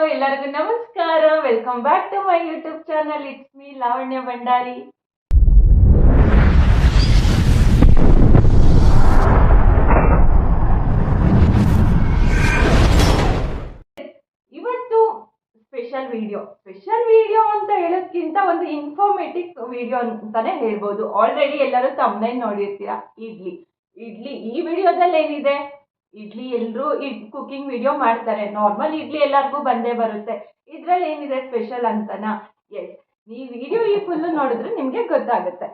ಎಲ್ಲರಿಗೂ ನಮಸ್ಕಾರ. Welcome back to my YouTube channel. It's me Lavanya Bhandari. ಇವತ್ತು ಸ್ಪೆಷಲ್ ವಿಡಿಯೋ ಅಂತ ಹೇಳೋದ್ಕಿಂತ ಒಂದು ಇನ್ಫಾರ್ಮೇಟಿವ್ ವಿಡಿಯೋ ಅಂತಾನೆ ಹೇಳ್ಬೋದು. ಆಲ್ರೆಡಿ ಎಲ್ಲರೂ ತಮ್ಮನೇ ನೋಡಿರ್ತೀರಾ. ಇಡ್ಲಿ ಈ ವಿಡಿಯೋದಲ್ಲಿ ಏನಿದೆ, ಇಡ್ಲಿ ಎಲ್ಲರೂ ಕುಕಿಂಗ್ ವಿಡಿಯೋ ಮಾಡ್ತಾರೆ. ನಾರ್ಮಲ್ ಇಡ್ಲಿ ಎಲ್ಲರಿಗೂ ಬಂದೇ ಬರುತ್ತೆ. ಇದ್ರಲ್ಲಿ ಏನಿದೆ ಸ್ಪೆಷಲ್ ಅಂತನಾ? ಎಸ್, ಈ ವಿಡಿಯೋ ಫುಲ್ ನೋಡಿದ್ರೆ ನಿಮ್ಗೆ ಗೊತ್ತಾಗುತ್ತೆ.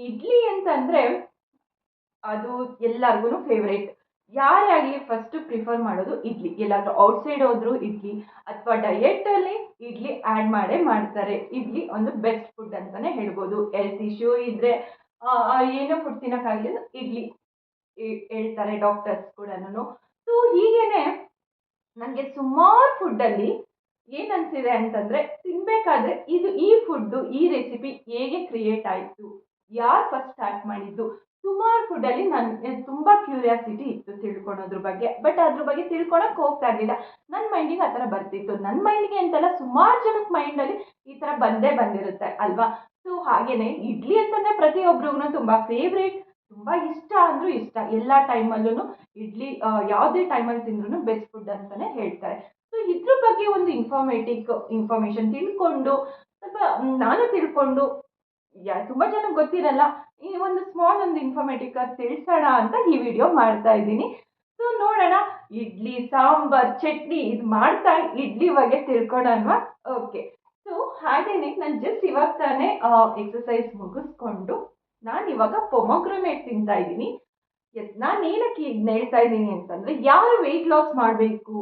ಇಡ್ಲಿ ಅಂತಂದ್ರೆ ಅದು ಎಲ್ಲರಿಗೂ ಫೇವ್ರೇಟ್. ಯಾರೇ ಆಗಲಿ ಫಸ್ಟ್ ಪ್ರಿಫರ್ ಮಾಡೋದು ಇಡ್ಲಿ. ಎಲ್ಲಾದ್ರೂ ಔಟ್ಸೈಡ್ ಹೋದ್ರು ಇಡ್ಲಿ, ಅಥವಾ ಡಯಟ್ ಅಲ್ಲಿ ಇಡ್ಲಿ ಆಡ್ ಮಾಡ್ತಾರೆ. ಇಡ್ಲಿ ಒಂದು ಬೆಸ್ಟ್ ಫುಡ್ ಅಂತಾನೆ ಹೇಳ್ಬೋದು. ಹೆಲ್ತ್ ಇಶ್ಯೂ ಇದ್ರೆ ಏನೋ ಫುಡ್ ತಿನ್ನಕ್ಕಾಗಲಿಲ್ಲ, ಇಡ್ಲಿ ಹೇಳ್ತಾರೆ ಡಾಕ್ಟರ್ಸ್ ಕೂಡ. ಸೊ ಹೀಗೇನೆ ನನಗೆ ಸುಮಾರು ಫುಡ್ಡಲ್ಲಿ ಏನು ಅನಿಸಿದೆ ಅಂತಂದರೆ, ತಿನ್ನಬೇಕಾದ್ರೆ ಈ ಫುಡ್ಡು, ಈ ರೆಸಿಪಿ ಹೇಗೆ ಕ್ರಿಯೇಟ್ ಆಯಿತು, ಯಾರು ಫಸ್ಟ್ ಸ್ಟಾರ್ಟ್ ಮಾಡಿದ್ದು, ಸುಮಾರು ಫುಡ್ಡಲ್ಲಿ ನನಗೆ ತುಂಬ ಕ್ಯೂರಿಯಾಸಿಟಿ ಇತ್ತು ತಿಳ್ಕೊಳೋದ್ರ ಬಗ್ಗೆ. ಬಟ್ ಅದ್ರ ಬಗ್ಗೆ ತಿಳ್ಕೊಳಕ್ಕೆ ಹೋಗ್ತಾ ಇರಲಿಲ್ಲ. ನನ್ನ ಮೈಂಡಿಗೆ ಆ ಥರ ಬರ್ತಿತ್ತು. ನನ್ನ ಮೈಂಡಿಗೆ ಅಂತಲ್ಲ, ಸುಮಾರು ಜನಕ್ಕೆ ಮೈಂಡಲ್ಲಿ ಈ ಥರ ಬಂದಿರುತ್ತೆ ಅಲ್ವಾ. ಸೊ ಹಾಗೇನೆ ಇಡ್ಲಿ ಅಂತಂದರೆ ಪ್ರತಿಯೊಬ್ಬರಿಗೂ ತುಂಬ ಫೇವ್ರೇಟ್, ತುಂಬ ಇಷ್ಟ ಅಂದ್ರೂ ಇಷ್ಟ. ಎಲ್ಲ ಟೈಮಲ್ಲೂ ಇಡ್ಲಿ ಯಾವುದೇ ಟೈಮಲ್ಲಿ ತಿಂದ್ರೂ ಬೆಸ್ಟ್ ಫುಡ್ ಅಂತಾನೆ ಹೇಳ್ತಾರೆ. ಸೊ ಇದ್ರ ಬಗ್ಗೆ ಒಂದು ಇನ್ಫಾರ್ಮೇಶನ್ ತಿಳ್ಕೊಂಡು, ಸ್ವಲ್ಪ ನಾನು ತಿಳ್ಕೊಂಡು, ತುಂಬ ಜನಕ್ಕೆ ಗೊತ್ತಿರಲ್ಲ, ಈ ಒಂದು ಸ್ಮಾಲ್ ಒಂದು ಇನ್ಫಾರ್ಮೇಟಿವ್ ತಿಳಿಸೋಣ ಅಂತ ಈ ವಿಡಿಯೋ ಮಾಡ್ತಾ ಇದ್ದೀನಿ. ಸೊ ನೋಡೋಣ, ಇಡ್ಲಿ ಸಾಂಬಾರ್ ಚಟ್ನಿ ಇದು ಮಾಡ್ತಾ ಇಡ್ಲಿ ಬಗ್ಗೆ ತಿಳ್ಕೊಳ್ಳೋಣ. ಓಕೆ, ಸೊ ಹಾಗೇನೆ ನಾನು ಜಸ್ಟ್ ಇವಾಗ ತಾನೇ ಎಕ್ಸಸೈಸ್ ಮುಗಿಸ್ಕೊಂಡು ನಾನು ಇವಾಗ ಪೊಮೊಗ್ರನೇಟ್ ತಿಂತಾ ಇದ್ದೀನಿ. ನಾನು ಏನಕ್ಕೆ ಇದನ್ನ ಹೇಳ್ತಾ ಇದ್ದೀನಿ ಅಂತಂದ್ರೆ, ಯಾರು ವೆಯ್ಟ್ ಲಾಸ್ ಮಾಡಬೇಕು,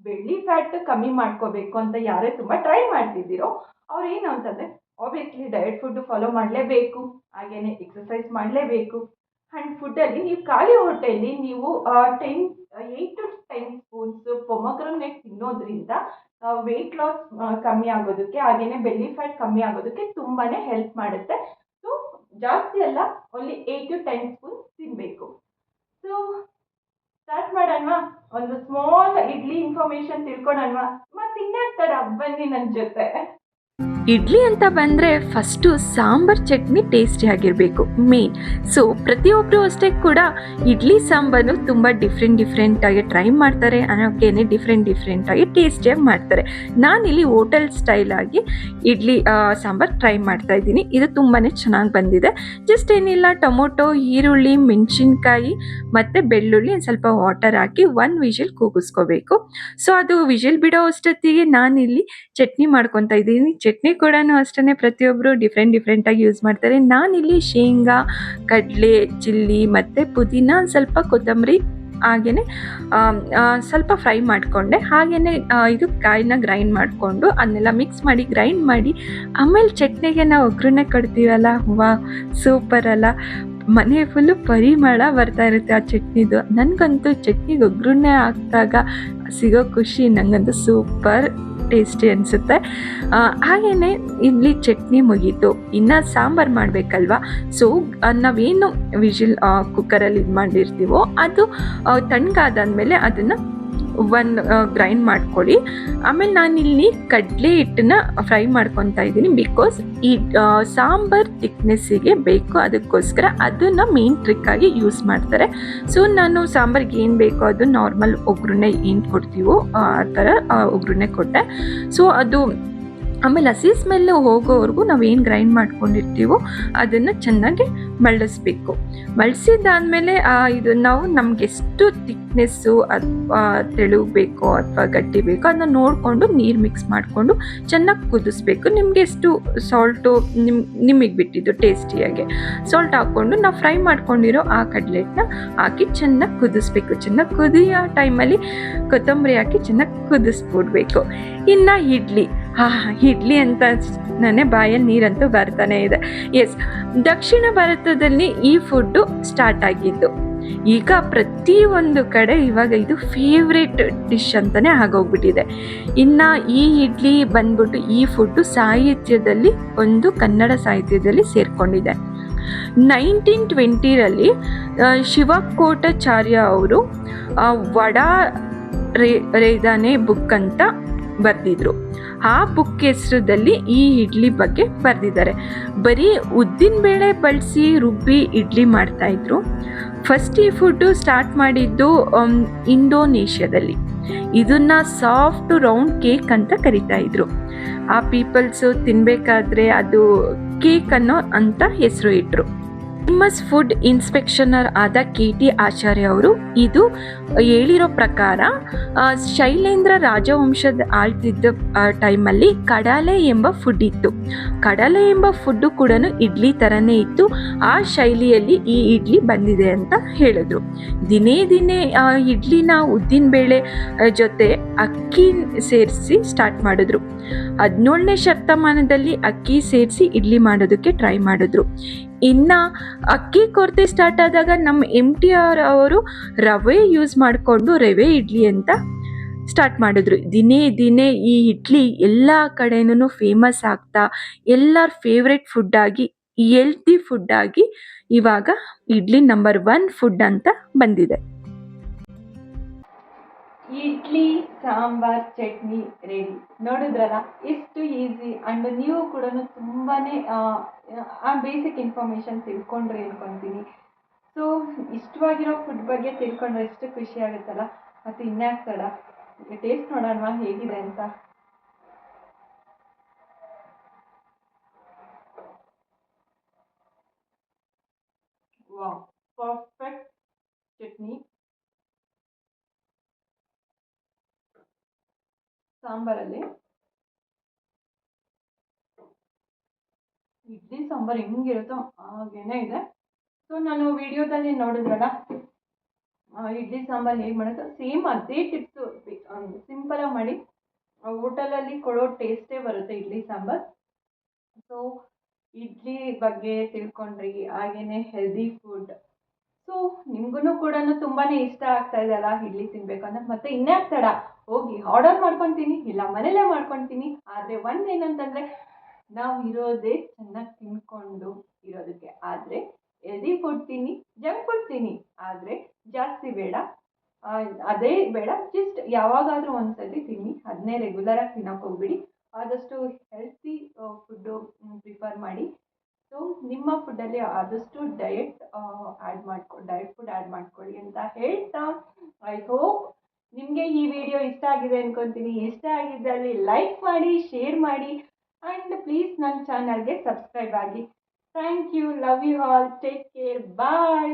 ಬೆಳ್ಳಿ ಫ್ಯಾಟ್ ಕಮ್ಮಿ ಮಾಡ್ಕೋಬೇಕು ಅಂತ ಯಾರೇ ತುಂಬ ಟ್ರೈ ಮಾಡ್ತಿದ್ದೀರೋ ಅವ್ರು ಏನು ಅಂತಂದ್ರೆ, ಆಬ್ವಿಯಸ್ಲಿ ಡಯಟ್ ಫುಡ್ ಫಾಲೋ ಮಾಡಲೇಬೇಕು, ಹಾಗೇನೆ ಎಕ್ಸಸೈಸ್ ಮಾಡಲೇಬೇಕು. ಆ್ಯಂಡ್ ಫುಡ್ಡಲ್ಲಿ ನೀವು ಖಾಲಿ ಹೊಟ್ಟೆಯಲ್ಲಿ ನೀವು 8 to 10 ಸ್ಪೂನ್ಸ್ ಪೊಮೊಗ್ರನೇಟ್ ತಿನ್ನೋದ್ರಿಂದ ವೆಯ್ಟ್ ಲಾಸ್ ಕಮ್ಮಿ ಆಗೋದಕ್ಕೆ, ಹಾಗೇನೆ ಬೆಳ್ಳಿ ಫ್ಯಾಟ್ ಕಮ್ಮಿ ಆಗೋದಕ್ಕೆ ತುಂಬಾನೇ ಹೆಲ್ಪ್ ಮಾಡುತ್ತೆ. ಸೊ ಜಾಸ್ತಿ ಅಲ್ಲ, ಓನ್ಲಿ 8 to 10 ಸ್ಪೂನ್ ತಿನ್ನಬೇಕು. ಸೊ ಸ್ಟಾರ್ಟ್ ಮಾಡೋಣವಾ? ಒಂದು ಸ್ಮಾಲ್ ಇಡ್ಲಿ ಇನ್ಫಾರ್ಮೇಶನ್ ತಿಳ್ಕೊಳ್ಳೋಣವಾ? ಮತ್ತೆ ಇನ್ನಾಗ್ತಾರ ಬನ್ನಿ ನನ್ನ ಜೊತೆ. ಇಡ್ಲಿ ಅಂತ ಬಂದರೆ ಫಸ್ಟು ಸಾಂಬಾರ್ ಚಟ್ನಿ ಟೇಸ್ಟಿಯಾಗಿರಬೇಕು ಮೇನ್. ಸೊ ಪ್ರತಿಯೊಬ್ಬರು ಅಷ್ಟೇ ಕೂಡ ಇಡ್ಲಿ ಸಾಂಬಾರು ತುಂಬ ಡಿಫ್ರೆಂಟಾಗಿ ಟ್ರೈ ಮಾಡ್ತಾರೆ, ಅನ್ನೋಕ್ಕೇನೆ ಡಿಫ್ರೆಂಟಾಗಿ ಟೇಸ್ಟಿಯಾಗಿ ಮಾಡ್ತಾರೆ. ನಾನಿಲ್ಲಿ ಹೋಟೆಲ್ ಸ್ಟೈಲಾಗಿ ಇಡ್ಲಿ ಸಾಂಬಾರು ಟ್ರೈ ಮಾಡ್ತಾ ಇದ್ದೀನಿ. ಇದು ತುಂಬಾ ಚೆನ್ನಾಗಿ ಬಂದಿದೆ. ಜಸ್ಟ್ ಏನಿಲ್ಲ, ಟೊಮೊಟೊ, ಈರುಳ್ಳಿ, ಮೆಣಸಿನ್ಕಾಯಿ ಮತ್ತು ಬೆಳ್ಳುಳ್ಳಿ ಸ್ವಲ್ಪ ವಾಟರ್ ಹಾಕಿ 1 ವಿಷಲ್ ಕೂಗಿಸ್ಕೋಬೇಕು. ಸೊ ಅದು ವಿಷಲ್ ಬಿಡೋ ಅಷ್ಟೊತ್ತಿಗೆ ನಾನಿಲ್ಲಿ ಚಟ್ನಿ ಮಾಡ್ಕೊತಾ ಇದ್ದೀನಿ. ಚಟ್ನಿ ಕೂಡ ಅಷ್ಟೇ ಪ್ರತಿಯೊಬ್ಬರು ಡಿಫ್ರೆಂಟಾಗಿ ಯೂಸ್ ಮಾಡ್ತಾರೆ. ನಾನಿಲ್ಲಿ ಶೇಂಗಾ, ಕಡಲೆ, ಚಿಲ್ಲಿ ಮತ್ತು ಪುದೀನ, ಸ್ವಲ್ಪ ಕೊತ್ತಂಬರಿ, ಹಾಗೆಯೇ ಸ್ವಲ್ಪ ಫ್ರೈ ಮಾಡಿಕೊಂಡೆ. ಹಾಗೆಯೇ ಇದು ಕಾಯಿನ ಗ್ರೈಂಡ್ ಮಾಡಿಕೊಂಡು ಅದನ್ನೆಲ್ಲ ಮಿಕ್ಸ್ ಮಾಡಿ ಗ್ರೈಂಡ್ ಮಾಡಿ, ಆಮೇಲೆ ಚಟ್ನಿಗೆ ನಾವು ಒಗ್ಗರಣೆ ಕೊಡ್ತೀವಲ್ಲ, ವಾ ಸೂಪರ್ ಅಲ್ಲ. ಮನೆ ಫುಲ್ಲು ಪರಿಮಳ ಬರ್ತಾ ಇರುತ್ತೆ ಆ ಚಟ್ನಿದು. ನನಗಂತೂ ಚಟ್ನಿಗೆ ಒಗ್ಗರಣೆ ಹಾಕಿದಾಗ ಸಿಗೋ ಖುಷಿ ನನಗಂತೂ ಸೂಪರ್ ಟೇಸ್ಟಿ ಅನಿಸುತ್ತೆ. ಹಾಗೆಯೇ ಇಲ್ಲಿ ಚಟ್ನಿ ಮುಗೀತು, ಇನ್ನು ಸಾಂಬಾರು ಮಾಡಬೇಕಲ್ವ. ಸೊ ನಾವೇನು ವಿಜಿಲ್ ಕುಕ್ಕರಲ್ಲಿ ಇದು ಮಾಡಿರ್ತೀವೋ ಅದು ತಣ್ಣಗಾದಾದ್ಮೇಲೆ ಅದನ್ನು ಗ್ರೈಂಡ್ ಮಾಡ್ಕೊಳ್ಳಿ. ಆಮೇಲೆ ನಾನಿಲ್ಲಿ ಕಡಲೆ ಹಿಟ್ಟನ್ನ ಫ್ರೈ ಮಾಡ್ಕೊತಾ ಇದ್ದೀನಿ, ಬಿಕಾಸ್ ಈ ಸಾಂಬಾರ್ ಥಿಕ್ನೆಸ್ಸಿಗೆ ಬೇಕು, ಅದಕ್ಕೋಸ್ಕರ ಅದನ್ನು ಮೇನ್ ಟ್ರಿಕ್ಕಾಗಿ ಯೂಸ್ ಮಾಡ್ತಾರೆ. ಸೊ ನಾನು ಸಾಂಬಾರಿಗೆ ಏನು ಬೇಕೋ ಅದು ನಾರ್ಮಲ್ ಒಗ್ಗರಣೆ ಏನು ಕೊಡ್ತೀವೋ ಆ ಥರ ಒಗ್ಗರಣೆ ಕೊಟ್ಟೆ. ಸೊ ಅದು ಆಮೇಲೆ ಹಸಿ ಸ್ಮೆಲ್ ಹೋಗೋವರೆಗೂ ನಾವೇನು ಗ್ರೈಂಡ್ ಮಾಡ್ಕೊಂಡಿರ್ತೀವೋ ಅದನ್ನು ಚೆನ್ನಾಗಿ ಮಳ್ಳಿಸ್ಬೇಕು. ಮಳ್ಸಿದ್ದಾದಮೇಲೆ ಇದು ನಾವು ನಮ್ಗೆ ಎಷ್ಟು ಥಿಕ್ನೆಸ್ಸು ಅಥವಾ ತೆಳು ಬೇಕೋ ಅಥವಾ ಗಟ್ಟಿ ಬೇಕೋ ಅದನ್ನ ನೋಡಿಕೊಂಡು ನೀರು ಮಿಕ್ಸ್ ಮಾಡಿಕೊಂಡು ಚೆನ್ನಾಗಿ ಕುದಿಸ್ಬೇಕು. ನಿಮಗೆ ಎಷ್ಟು ಸಾಲ್ಟು ನಿಮಗೆ ಬಿಟ್ಟಿದ್ದು ಟೇಸ್ಟಿಯಾಗಿ ಸಾಲ್ಟ್ ಹಾಕ್ಕೊಂಡು ನಾವು ಫ್ರೈ ಮಾಡ್ಕೊಂಡಿರೋ ಆ ಕಡ್ಲೆಟ್ನ ಹಾಕಿ ಚೆನ್ನಾಗಿ ಕುದಿಸ್ಬೇಕು. ಚೆನ್ನಾಗಿ ಕುದಿಯೋ ಟೈಮಲ್ಲಿ ಕೊತ್ತಂಬರಿ ಹಾಕಿ ಚೆನ್ನಾಗಿ ಕುದಿಸ್ಬಿಡ್ಬೇಕು. ಇನ್ನು ಇಡ್ಲಿ ಅಂತ ನನ್ನ ಬಾಯಲ್ಲಿ ನೀರಂತೂ ಬರ್ತಾನೆ ಇದೆ. ಎಸ್, ದಕ್ಷಿಣ ಭಾರತದಲ್ಲಿ ಈ ಫುಡ್ಡು ಸ್ಟಾರ್ಟ್ ಆಗಿದ್ದು. ಈಗ ಪ್ರತಿಯೊಂದು ಕಡೆ ಇವಾಗ ಇದು ಫೇವ್ರೇಟ್ ಡಿಶ್ ಅಂತಲೇ ಆಗೋಗ್ಬಿಟ್ಟಿದೆ. ಇನ್ನು ಈ ಇಡ್ಲಿ ಬಂದ್ಬಿಟ್ಟು ಈ ಫುಡ್ಡು ಸಾಹಿತ್ಯದಲ್ಲಿ ಒಂದು ಕನ್ನಡ ಸಾಹಿತ್ಯದಲ್ಲಿ ಸೇರಿಕೊಂಡಿದೆ. 1920ರಲ್ಲಿ ಶಿವಕೋಟಾಚಾರ್ಯ ಅವರು ವಡಾ ರೇದಾನೆ ಬುಕ್ ಅಂತ ಬರೆದಿದ್ರು. ಆ ಬುಕ್ ಹೆಸರದಲ್ಲಿ ಈ ಇಡ್ಲಿ ಬಗ್ಗೆ ಬರೆದಿದ್ದಾರೆ. ಬರೀ ಉದ್ದಿನ ಬೇಳೆ ಬಳಸಿ ರುಬ್ಬಿ ಇಡ್ಲಿ ಮಾಡ್ತಾಯಿದ್ರು. ಫಸ್ಟ್ ಈ ಫುಡ್ಡು ಸ್ಟಾರ್ಟ್ ಮಾಡಿದ್ದು ಇಂಡೋನೇಷ್ಯಾದಲ್ಲಿ. ಇದನ್ನು ಸಾಫ್ಟ್ ರೌಂಡ್ ಕೇಕ್ ಅಂತ ಕರಿತಾ ಇದ್ರು. ಆ ಪೀಪಲ್ಸು ತಿನ್ನಬೇಕಾದ್ರೆ ಅದು ಕೇಕ್ ಅನ್ನೋ ಅಂತ ಹೆಸರು ಇಟ್ಟರು. ಫೇಮಸ್ ಫುಡ್ ಇನ್ಸ್ಪೆಕ್ಷನರ್ ಆದ KT ಆಚಾರ್ಯ ಅವರು ಇದು ಹೇಳಿರೋ ಪ್ರಕಾರ ಶೈಲೇಂದ್ರ ರಾಜವಂಶದ ಆಳ್ತಿದ್ದ ಟೈಮಲ್ಲಿ ಕಡಲೆ ಎಂಬ ಫುಡ್ ಇತ್ತು. ಕಡಲೆ ಎಂಬ ಫುಡ್ಡು ಕೂಡ ಇಡ್ಲಿ ಥರನೇ ಇತ್ತು. ಆ ಶೈಲಿಯಲ್ಲಿ ಈ ಇಡ್ಲಿ ಬಂದಿದೆ ಅಂತ ಹೇಳಿದ್ರು. ದಿನೇ ದಿನೇ ಇಡ್ಲಿನ ಉದ್ದಿನಬೇಳೆ ಜೊತೆ ಅಕ್ಕಿ ಸೇರಿಸಿ ಸ್ಟಾರ್ಟ್ ಮಾಡಿದ್ರು. 17ನೇ ಶತಮಾನದಲ್ಲಿ ಅಕ್ಕಿ ಸೇರಿಸಿ ಇಡ್ಲಿ ಮಾಡೋದಕ್ಕೆ ಟ್ರೈ ಮಾಡಿದ್ರು. ಇನ್ನು ಅಕ್ಕಿ ಕೊರತೆ ಸ್ಟಾರ್ಟ್ ಆದಾಗ ನಮ್ಮ MTR ಅವರು ರವೆ ಯೂಸ್ ಮಾಡಿಕೊಂಡು ರವೆ ಇಡ್ಲಿ ಅಂತ ಸ್ಟಾರ್ಟ್ ಮಾಡಿದ್ರು. ದಿನೇ ದಿನೇ ಈ ಇಡ್ಲಿ ಎಲ್ಲ ಕಡೆನೂ ಫೇಮಸ್ ಆಗ್ತಾ ಎಲ್ಲರ ಫೇವ್ರೆಟ್ ಫುಡ್ಡಾಗಿ, ಹೆಲ್ತಿ ಫುಡ್ಡಾಗಿ ಇವಾಗ ಇಡ್ಲಿ ನಂಬರ್ 1 ಫುಡ್ ಅಂತ ಬಂದಿದೆ. ಇಡ್ಲಿ ಸಾಂಬಾರ್ ಚಟ್ನಿ ರೆಡಿ. ನೋಡಿದ್ರಲ್ಲ ಎಷ್ಟು ಈಸಿ ಆ್ಯಂಡ್ ನೀವು ಕೂಡ ತುಂಬಾ ಬೇಸಿಕ್ ಇನ್ಫಾರ್ಮೇಷನ್ ತಿಳ್ಕೊಂಡ್ರಿ ಅನ್ಕೊತೀನಿ. ಸೊ ಇಷ್ಟವಾಗಿರೋ ಫುಡ್ ಬಗ್ಗೆ ತಿಳ್ಕೊಂಡ್ರೆ ಎಷ್ಟು ಖುಷಿ ಆಗುತ್ತಲ್ಲ. ಮತ್ತು ಇನ್ಯಾಕೆ ತಡ, ಟೇಸ್ಟ್ ನೋಡೋಣ ಹೇಗಿದೆ ಅಂತ. Wow, perfect chutney. ಸಾಂಬಾರಲ್ಲಿ ಇಡ್ಲಿ ಸಾಂಬಾರು ಹೆಂಗಿರುತ್ತೋ ಹಾಗೇನೆ ಇದೆ. ಸೊ ನಾನು ವಿಡಿಯೋದಲ್ಲಿ ನೋಡಿದ್ರಲ್ಲ ಇಡ್ಲಿ ಸಾಂಬಾರು ಹೇಗೆ ಮಾಡೋದು, ಸೇಮ್ ಅದೇ ಟಿಪ್ಸು, ಸಿಂಪಲಾಗಿ ಮಾಡಿ ಹೋಟೆಲಲ್ಲಿ ಕೊಡೋ ಟೇಸ್ಟೇ ಬರುತ್ತೆ ಇಡ್ಲಿ ಸಾಂಬಾರು. ಸೊ ಇಡ್ಲಿ ಬಗ್ಗೆ ತಿಳ್ಕೊಂಡ್ರಿ, ಹಾಗೇನೆ ಹೆಲ್ದಿ ಫುಡ್. ಸೊ ನಿಮ್ಗೂ ಕೂಡ ತುಂಬಾ ಇಷ್ಟ ಆಗ್ತಾ ಇದೆ ಅಲ್ಲ ಇಡ್ಲಿ ತಿನ್ಬೇಕಂದ್ರೆ. ಮತ್ತೆ ಇನ್ಯಾಕೆ ತಡ, ಹೋಗಿ ಆರ್ಡರ್ ಮಾಡ್ಕೊತೀನಿ, ಇಲ್ಲ ಮನೇಲೇ ಮಾಡ್ಕೊತೀನಿ. ಆದರೆ ಒಂದು ಏನಂತಂದರೆ, ನಾವು ಇರೋದೇ ಚೆನ್ನಾಗಿ ತಿನ್ಕೊಂಡು ಇರೋದಕ್ಕೆ. ಆದರೆ ಹೆಲ್ದಿ ಫುಡ್ ತಿನ್ನಿ, ಜಂಕ್ ಫುಡ್ ತಿನ್ನಿ, ಆದರೆ ಜಾಸ್ತಿ ಬೇಡ. ಅದೇ ಬೇಡ, ಜಸ್ಟ್ ಯಾವಾಗಾದರೂ ಒಂದ್ಸತಿ ತಿನ್ನಿ, ಅದನ್ನೇ ರೆಗ್ಯುಲರಾಗಿ ತಿನ್ನೋಕೆ ಹೋಗ್ಬಿಡಿ. ಆದಷ್ಟು ಹೆಲ್ತಿ ಫುಡ್ಡು ಪ್ರಿಫರ್ ಮಾಡಿ. ಸೊ ನಿಮ್ಮ ಫುಡ್ಡಲ್ಲಿ ಆದಷ್ಟು ಡಯಟ್ ಫುಡ್ ಆ್ಯಡ್ ಮಾಡ್ಕೊಳ್ಳಿ ಅಂತ ಹೇಳ್ತಾ, ಐ ಹೋಪ್ ನಿಮಗೆ ಈ ವಿಡಿಯೋ ಇಷ್ಟ ಆಗಿದೆ ಅನ್ಕೊತೀನಿ. ಇಷ್ಟ ಆಗಿದ್ದಲ್ಲಿ ಲೈಕ್ ಮಾಡಿ, ಶೇರ್ ಮಾಡಿ, ಆ್ಯಂಡ್ ಪ್ಲೀಸ್ ನನ್ನ ಚಾನಲ್ಗೆ ಸಬ್ಸ್ಕ್ರೈಬ್ ಆಗಿ. Thank you, love you all, take care, bye.